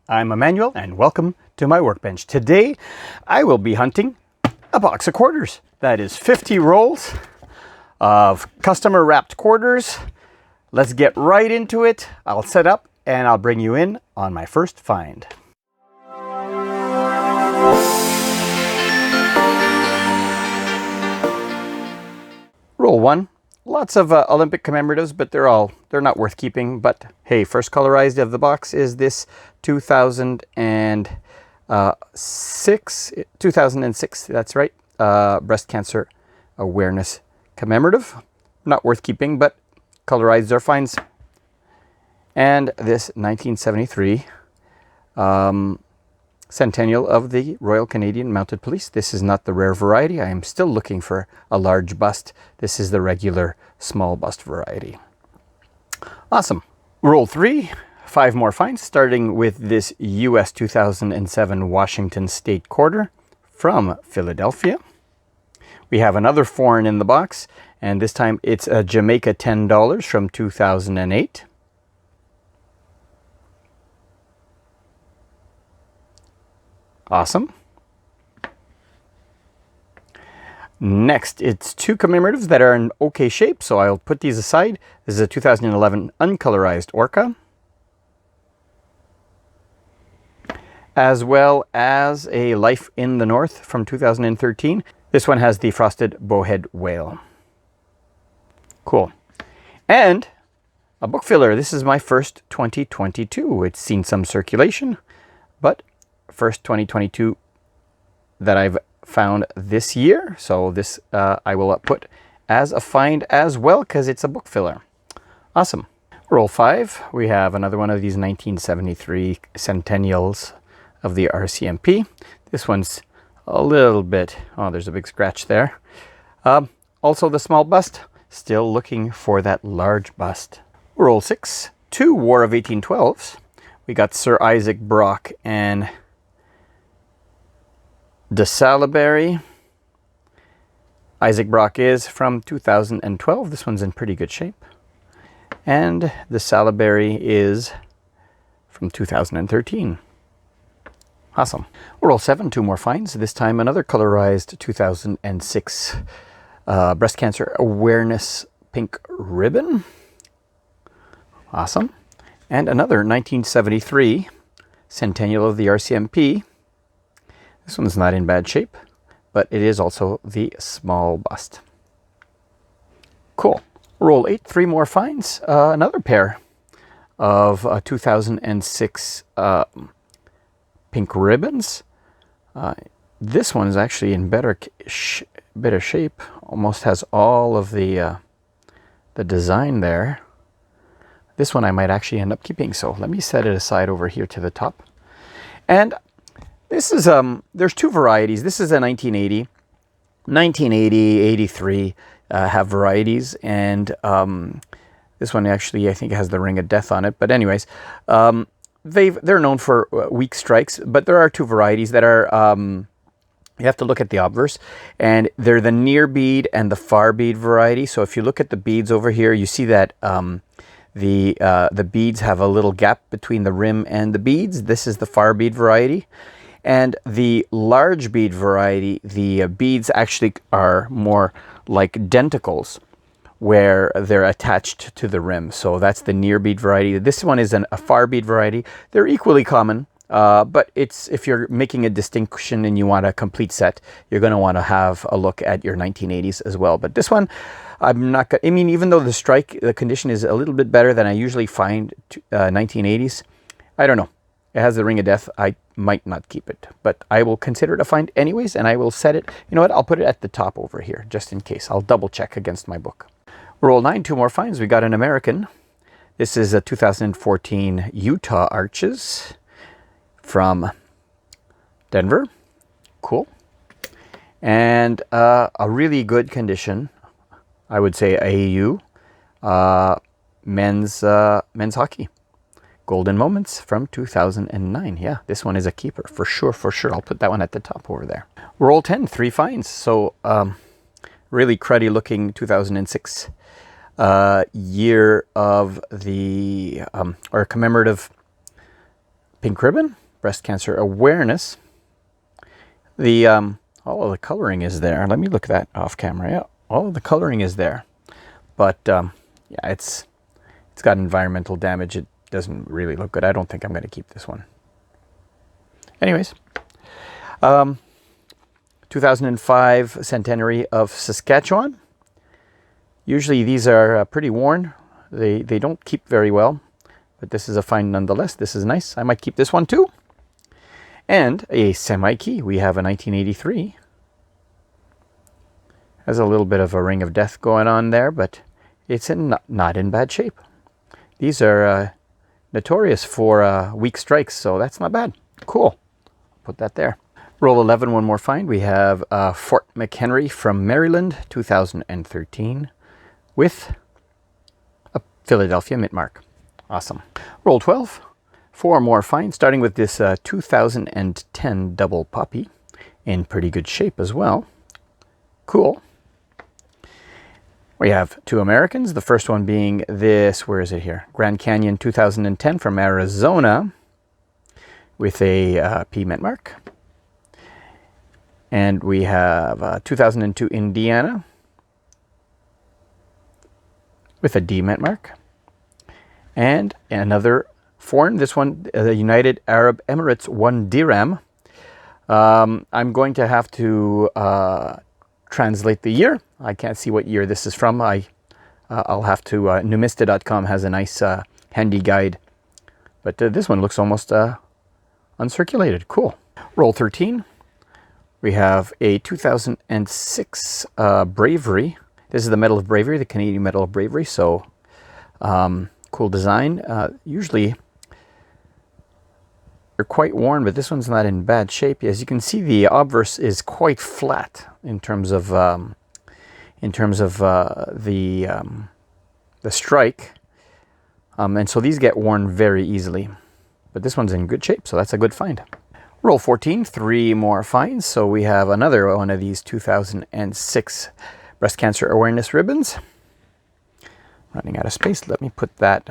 I'm Emmanuel and welcome to my workbench. Today I will be hunting a box of quarters. That is 50 rolls of customer wrapped quarters. Let's get right into it. I'll set up and I'll bring you in on my first find. Roll 1. Lots of Olympic commemoratives, but they're not worth keeping. But hey, first colorized of the box is this 2006, that's right, breast cancer awareness commemorative. Not worth keeping, but colorized are fine. And this 1973 centennial of the Royal Canadian Mounted Police. This is not the rare variety. I am still looking for a large bust. This is the regular small bust variety. Awesome. Roll 3, 5 more finds, starting with this US 2007 Washington State quarter from Philadelphia. We have another foreign in the box, and this time it's a Jamaica $10 from 2008. Awesome. Next, it's two commemoratives that are in okay shape, so I'll put these aside. This is a 2011 uncolorized orca, as well as a Life in the North from 2013. This one has the frosted bowhead whale. Cool. And a book filler. This is my first 2022. It's seen some circulation, but first 2022 that I've found this year. So this I will put as a find as well because it's a book filler. Awesome. Roll 5. We have another one of these 1973 centennials of the RCMP. This one's a little bit, oh, there's a big scratch there. Also the small bust, still looking for that large bust. Roll 6. 2 War of 1812s. We got Sir Isaac Brock and De Salaberry. Isaac Brock is from 2012. This one's in pretty good shape. And De Salaberry is from 2013. Awesome. Roll 7, 2 more finds. This time another colorized 2006 breast cancer awareness pink ribbon. Awesome. And another 1973 centennial of the RCMP. This one's not in bad shape, but it is also the small bust. Cool. Roll 8, 3 more finds. Another pair of 2006 pink ribbons. This one is actually in better shape. Almost has all of the design there. This one I might actually end up keeping, so let me set it aside over here to the top. And this is, there's two varieties. This is a 1980. 1980, 83 have varieties, and this one actually I think has the Ring of Death on it. But anyways, they're known for weak strikes, but there are two varieties that are, you have to look at the obverse, and they're the near bead and the far bead variety. So if you look at the beads over here, you see that the beads have a little gap between the rim and the beads. This is the far bead variety. And the large bead variety, the beads actually are more like denticles where they're attached to the rim. So that's the near bead variety. This one is a far bead variety. They're equally common, but if you're making a distinction and you want a complete set, you're going to want to have a look at your 1980s as well. But this one, I'm not going to, I mean, even though the condition is a little bit better than I usually find 1980s, I don't know. It has the Ring of Death. I might not keep it, but I will consider it a find anyways, and I will set it. You know what? I'll put it at the top over here, just in case. I'll double check against my book. Roll 9, 2 more finds. We got an American. This is a 2014 Utah Arches from Denver. Cool. And a really good condition, I would say AAU, men's hockey. Golden Moments from 2009. Yeah, this one is a keeper for sure, for sure. I'll put that one at the top over there. Roll 10, 3 finds. So really cruddy looking 2006 year of the, or commemorative Pink ribbon, breast cancer awareness. The all of the coloring is there. Let me look at that off camera. Yeah, all of the coloring is there, but yeah, it's got environmental damage. It doesn't really look good. I don't think I'm going to keep this one. Anyways, 2005 centenary of Saskatchewan. Usually these are pretty worn. They don't keep very well, but this is a find nonetheless. This is nice. I might keep this one too. And a semi-key. We have a 1983. Has a little bit of a ring of death going on there, but it's not in bad shape. These are notorious for weak strikes, so that's not bad. Cool. Put that there. Roll 11, one more find. We have Fort McHenry from Maryland, 2013, with a Philadelphia mint mark. Awesome. Roll 12. 4 more finds, starting with this 2010 double poppy in pretty good shape as well. Cool. We have 2 Americans. The first one being this, where is it here? Grand Canyon 2010 from Arizona with a P mint mark. And we have 2002 Indiana with a D mint mark. And another foreign, this one, the United Arab Emirates 1 dirham. I'm going to have to translate the year. I can't see what year this is from. I'll have to, numista.com has a nice handy guide. But this one looks almost uncirculated. Cool. Roll 13. We have a 2006 Bravery. This is the Medal of Bravery, the Canadian Medal of Bravery. So cool design. Usually they're quite worn, but this one's not in bad shape. As you can see, the obverse is quite flat in terms of the strike, and so these get worn very easily. But this one's in good shape, so that's a good find. Roll 14, 3 more finds. So we have another one of these 2006 breast cancer awareness ribbons. Running out of space. Let me put that.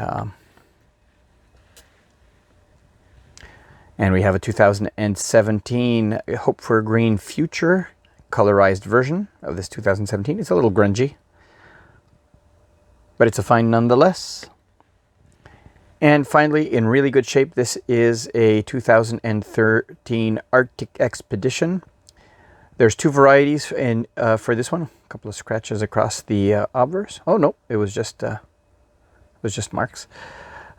And we have a 2017 Hope for a Green Future colorized version of this 2017. It's a little grungy, but it's a find nonetheless. And finally, in really good shape, this is a 2013 Arctic Expedition. There's 2 varieties for this one. A couple of scratches across the obverse. Oh no, it was just marks.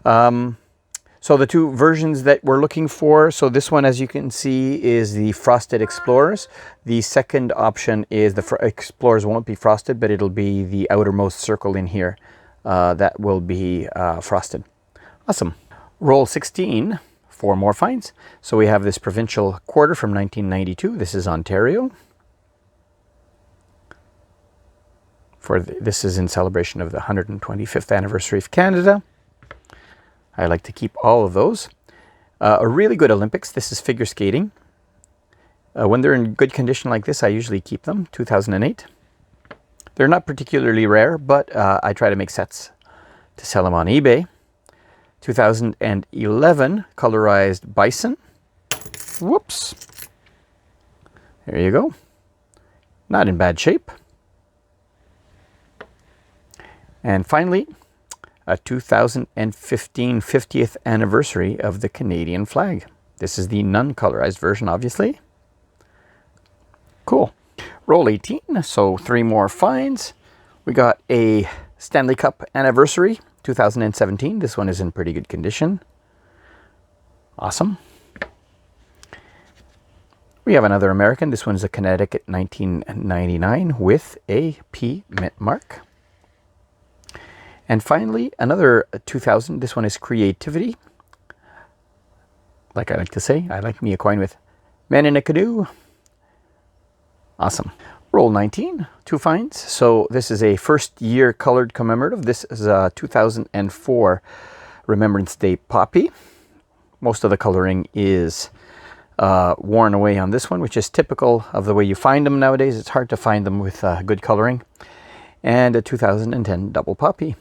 So the 2 versions that we're looking for, so this one, as you can see, is the Frosted Explorers. The second option is the Explorers won't be frosted, but it'll be the outermost circle in here that will be frosted. Awesome. Roll 16, 4 more finds. So we have this Provincial Quarter from 1992. This is Ontario. This is in celebration of the 125th anniversary of Canada. I like to keep all of those. A really good Olympics. This is figure skating. When they're in good condition like this, I usually keep them. 2008. They're not particularly rare, but I try to make sets to sell them on eBay. 2011 colorized bison. Whoops. There you go. Not in bad shape. And finally, a 2015 50th anniversary of the Canadian flag. This is the non-colorized version, obviously. Cool. Roll 18, so 3 more finds. We got a Stanley Cup anniversary, 2017. This one is in pretty good condition. Awesome. We have another American. This one's a Connecticut 1999 with a P mint mark. And finally, another 2000. This one is Creativity. Like I like to say, I like me a coin with Men in a Canoe. Awesome. Roll 19, 2 finds. So this is a first year colored commemorative. This is a 2004 Remembrance Day poppy. Most of the coloring is worn away on this one, which is typical of the way you find them nowadays. It's hard to find them with good coloring. And a 2010 double poppy.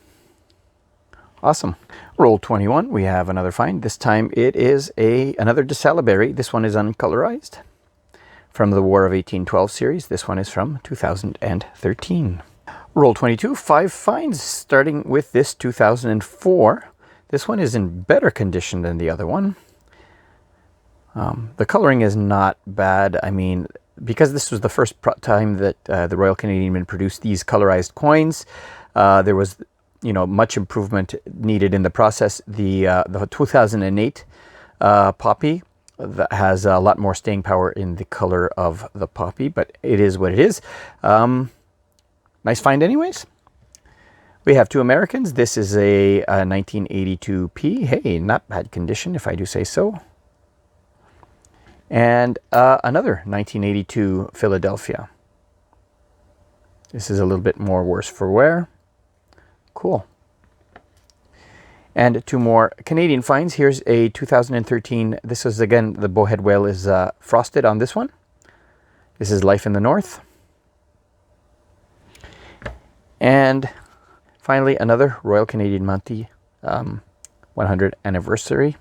Awesome. Roll 21, we have another find. This time it is another DeSalaberry. This one is uncolorized. From the War of 1812 series. This one is from 2013. Roll 22, 5 finds, starting with this 2004. This one is in better condition than the other one. The coloring is not bad. I mean, because this was the first time that the Royal Canadian Mint produced these colorized coins, there was, much improvement needed in the process. The 2008 poppy that has a lot more staying power in the color of the poppy, but it is what it is. Nice find anyways. We have 2 Americans. This is a 1982p. Hey, not bad condition if I do say so. And another 1982 Philadelphia. This is a little bit more worse for wear. Cool. And 2 more Canadian finds. Here's a 2013. This is, again, the bowhead whale is frosted on this one. This is Life in the North. And finally, another Royal Canadian Monty 100th anniversary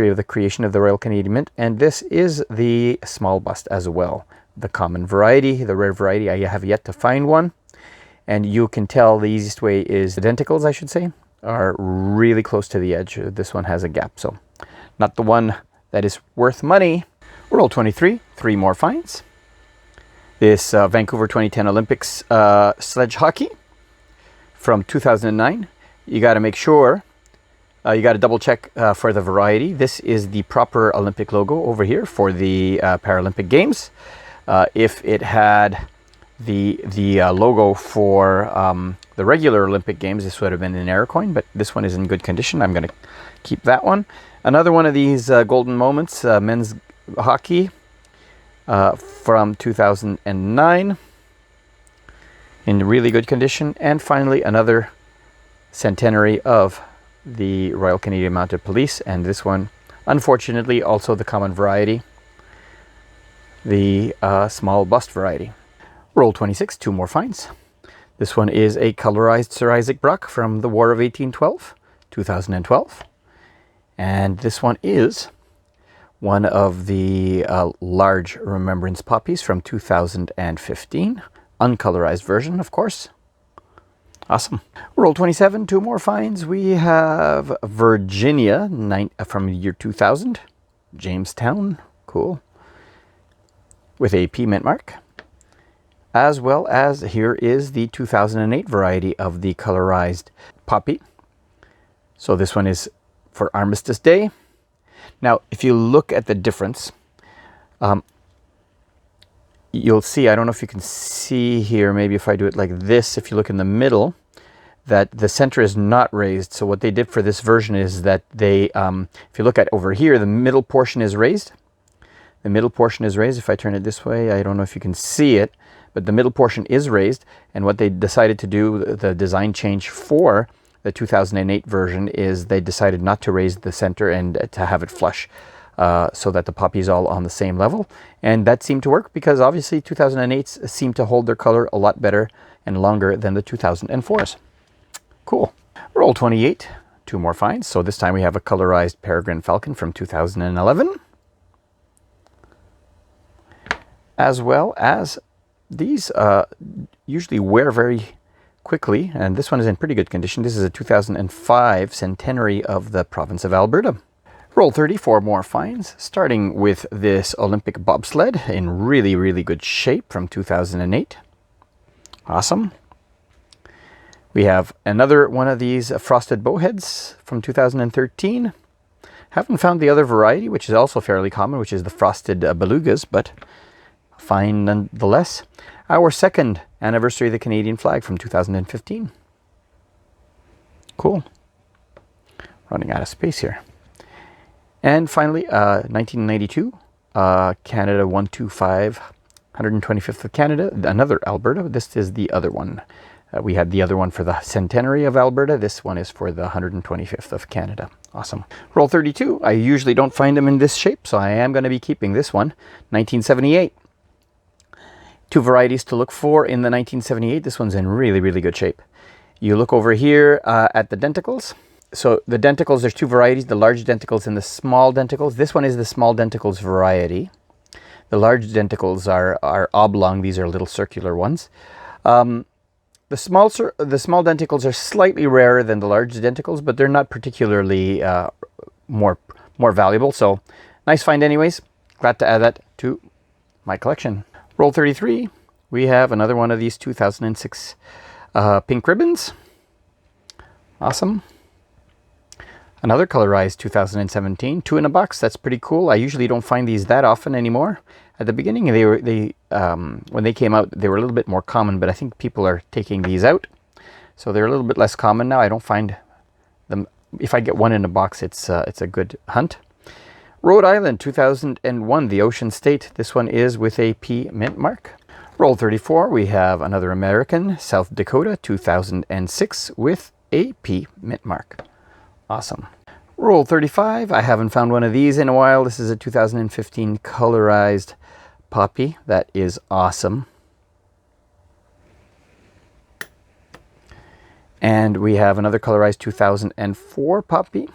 of the creation of the Royal Canadian Mint. And this is the small bust as well. The common variety, the rare variety. I have yet to find one. And you can tell the easiest way is identicals, I should say, are really close to the edge. This one has a gap, so not the one that is worth money. Roll 23, 3 more finds. This Vancouver 2010 Olympics sledge hockey from 2009. You got to make sure, you got to double check for the variety. This is the proper Olympic logo over here for the Paralympic Games. If it had the logo for the regular Olympic Games, this would have been an error coin, but this one is in good condition. I'm going to keep that one. Another one of these golden moments, men's hockey from 2009 in really good condition. And finally, another centenary of the Royal Canadian Mounted Police, and this one, unfortunately, also the common variety, the small bust variety. Roll 26, 2 more finds. This one is a colorized Sir Isaac Brock from the War of 1812, 2012. And this one is one of the large remembrance poppies from 2015. Uncolorized version, of course. Awesome. Roll 27, 2 more finds. We have Virginia from the year 2000. Jamestown, cool. With a P mint mark. As well as here is the 2008 variety of the colorized poppy. So this one is for Armistice Day. Now, if you look at the difference, you'll see, I don't know if you can see here, maybe if I do it like this, if you look in the middle, that the center is not raised. So what they did for this version is that they, if you look at over here, the middle portion is raised. The middle portion is raised. If I turn it this way, I don't know if you can see it, but the middle portion is raised. And what they decided to do, the design change for the 2008 version, is they decided not to raise the center and to have it flush, so that the poppy is all on the same level. And that seemed to work because obviously 2008s seem to hold their color a lot better and longer than the 2004s. Cool. Roll 28, 2 more finds. So this time we have a colorized peregrine falcon from 2011. As well as these usually wear very quickly, and this one is in pretty good condition. This is a 2005 centenary of the province of Alberta. Roll 34 more finds, starting with this Olympic bobsled in really, really good shape from 2008. Awesome. We have another one of these frosted bowheads from 2013. Haven't found the other variety, which is also fairly common, which is the frosted belugas, but fine nonetheless. Our second anniversary of the Canadian flag from 2015. Cool. Running out of space here. And finally, 1992, Canada 125, 125th of Canada, another Alberta. This is the other one. We had the other one for the centenary of Alberta. This one is for the 125th of Canada. Awesome. Roll 32. I usually don't find them in this shape, so I am going to be keeping this one. 1978. 2 varieties to look for in the 1978. This one's in really, really good shape. You look over here at the denticles. So the denticles, there's two varieties, the large denticles and the small denticles. This one is the small denticles variety. The large denticles are oblong. These are little circular ones. The small denticles are slightly rarer than the large denticles, but they're not particularly more valuable. So nice find anyways. Glad to add that to my collection. Roll 33. We have another one of these 2006 pink ribbons. Awesome. Another colorized 2017, 2 in a box. That's pretty cool. I usually don't find these that often anymore. At the beginning, when they came out, they were a little bit more common, but I think people are taking these out, so they're a little bit less common now. I don't find them. If I get one in a box, it's a good hunt. Rhode Island 2001, the Ocean State. This one is with a P mint mark. Roll 34. We have another American, South Dakota 2006 with a P mint mark. Awesome. Roll 35. I haven't found one of these in a while. This is a 2015 colorized poppy. That is awesome. And we have another colorized 2004 poppy.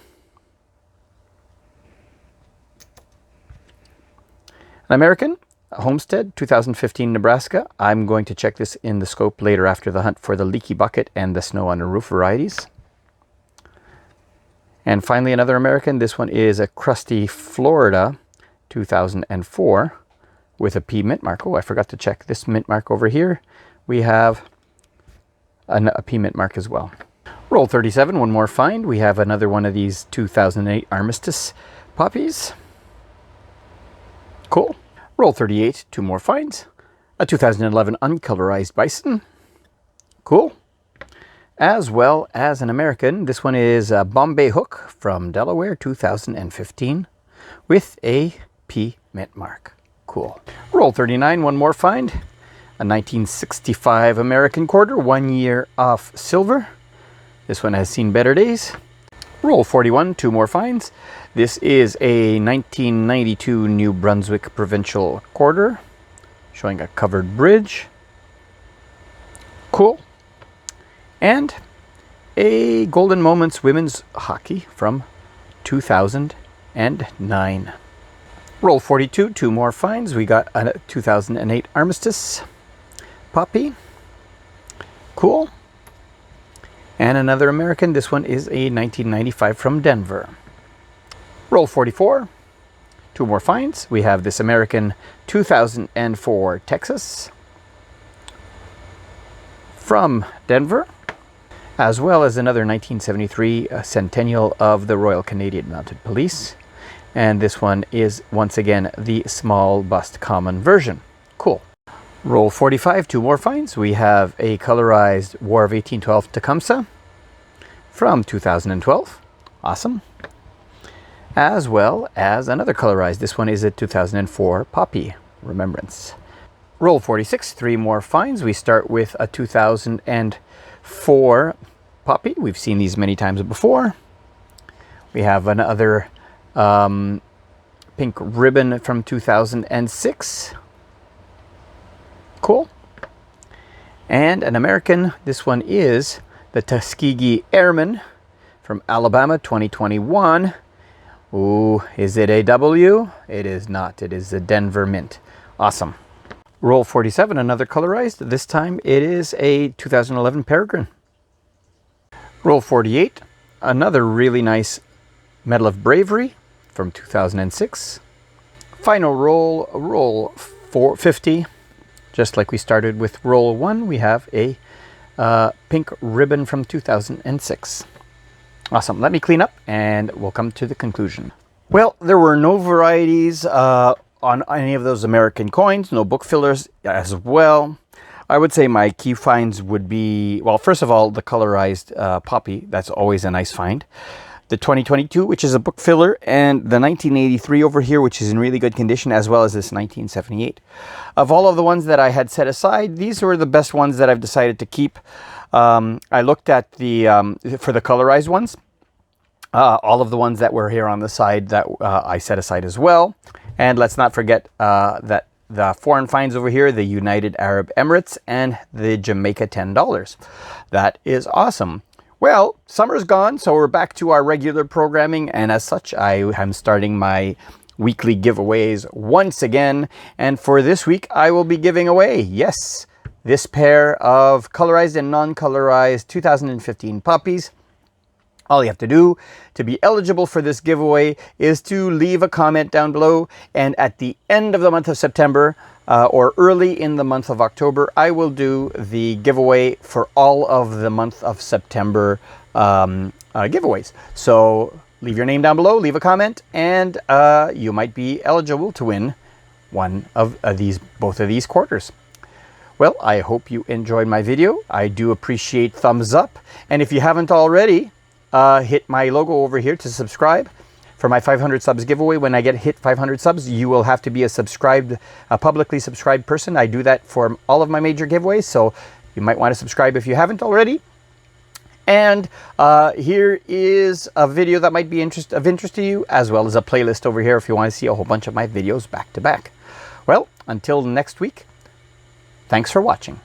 An American, Homestead 2015 Nebraska. I'm going to check this in the scope later after the hunt for the leaky bucket and the snow on a roof varieties. And finally, another American. This one is a Crusty, Florida, 2004, with a P mint mark. Oh, I forgot to check this mint mark over here. We have a P mint mark as well. Roll 37, one more find. We have another one of these 2008 Armistice poppies. Cool. Roll 38, 2 more finds. A 2011 uncolorized bison. Cool. As well as an American. This one is a Bombay Hook from Delaware, 2015, with a P mint mark. Cool. Roll 39, one more find. A 1965 American quarter, 1 year off silver. This one has seen better days. Roll 41, 2 more finds. This is a 1992 New Brunswick provincial quarter, showing a covered bridge. Cool. And a Golden Moments women's hockey from 2009. Roll 42, 2 more finds. We got a 2008 Armistice poppy. Cool. And another American. This one is a 1995 from Denver. Roll 44, 2 more finds. We have this American 2004 Texas from Denver, as well as another 1973 Centennial of the Royal Canadian Mounted Police. And this one is, once again, the small bust common version. Cool. Roll 45, 2 more finds. We have a colorized War of 1812 Tecumseh from 2012. Awesome. As well as another colorized. This one is a 2004 Poppy Remembrance. Roll 46, 3 more finds. We start with a 2004 Poppy. We've seen these many times before. We have another pink ribbon from 2006. Cool. And an American. This one is the Tuskegee Airman from Alabama 2021. Ooh, is it a W? It is not. It is the Denver Mint. Awesome. Roll 47, another colorized. This time it is a 2011 Peregrine. Roll 48, another really nice Medal of Bravery from 2006. Final roll, roll 450. Just like we started with roll 1, we have a pink ribbon from 2006. Awesome. Let me clean up and we'll come to the conclusion. Well, there were no varieties on any of those American coins, no book fillers as well. I would say my key finds would be, well, first of all, the colorized Poppy. That's always a nice find. The 2022, which is a book filler, and the 1983 over here, which is in really good condition, as well as this 1978. Of all of the ones that I had set aside, these were the best ones that I've decided to keep. I looked at the, for the colorized ones, all of the ones that were here on the side that I set aside as well. And let's not forget that the foreign finds over here, the United Arab Emirates and the Jamaica $10. That is awesome. Well, summer's gone, so we're back to our regular programming, and as such, I am starting my weekly giveaways once again. And for this week, I will be giving away, yes, this pair of colorized and non-colorized 2015 puppies. All you have to do to be eligible for this giveaway is to leave a comment down below, and at the end of the month of September or early in the month of October, I will do the giveaway for all of the month of September giveaways. So leave your name down below, leave a comment, and you might be eligible to win one of both of these quarters. Well, I hope you enjoyed my video. I do appreciate thumbs up, and if you haven't already, hit my logo over here to subscribe for my 500 subs giveaway. When I hit 500 subs, you will have to be a publicly subscribed person. I do that for all of my major giveaways, so you might want to subscribe if you haven't already. And here is a video that might be of interest to you, as well as a playlist over here if you want to see a whole bunch of my videos back to back. Well, until next week, thanks for watching.